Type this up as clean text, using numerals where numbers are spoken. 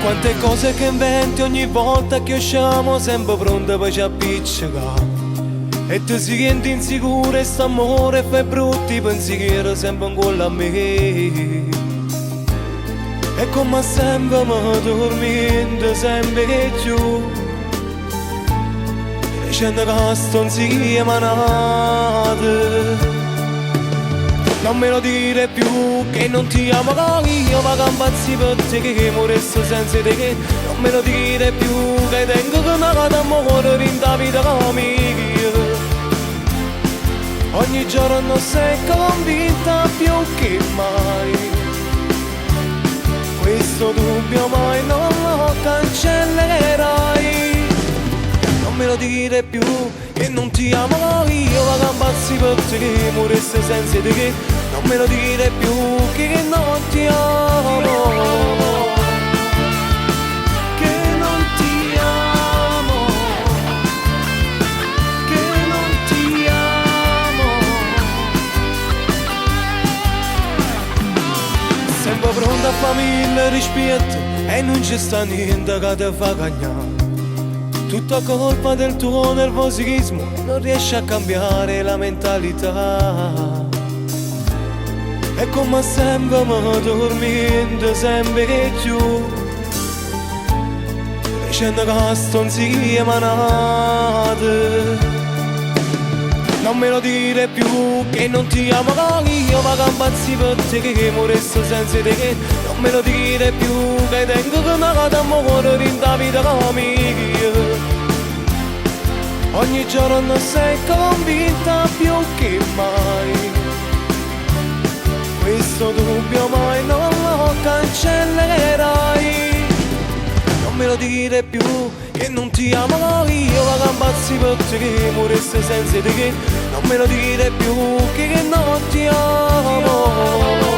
Quante cose che inventi ogni volta che usciamo, sempre pronta per ci appiccicare. E ti senti insicura e st'amore fai brutti pensieri sempre ancora a me. E come sempre mi dormendo sempre giù, dicendo che sto insieme nate. Non me lo dire più che non ti amo, che io vado impazzire per te, che morisco senza te, che non me lo dire più che tengo che una vada a morire in da vita mia. Ogni giorno sei convinta più che mai, questo dubbio mai non lo cancellerai. Non me lo dire più che non ti amo, io vado impazzire per te, che morisco senza te, che non me lo dire più che non ti amo, che non ti amo, che non ti amo. Sempre pronta a famiglia rispetto e non ci sta niente che ti fa cagnare. Tutta colpa del tuo nervosismo, non riesci a cambiare la mentalità. E come sempre mi dormendo sempre giù, dicendo che sto insieme nate. Non me lo dire più che non ti amo, che io vado impazzire per te, che morisco senza te, che non me lo dire più che tengo che una vada a morire in da vita mia. Ogni giorno sei convinta più che mai, questo dubbio mai non lo cancellerai. Non me lo dire più che non ti amo, io vado impazzire per te, che morisco senza te, che non me lo dire più che non ti amo.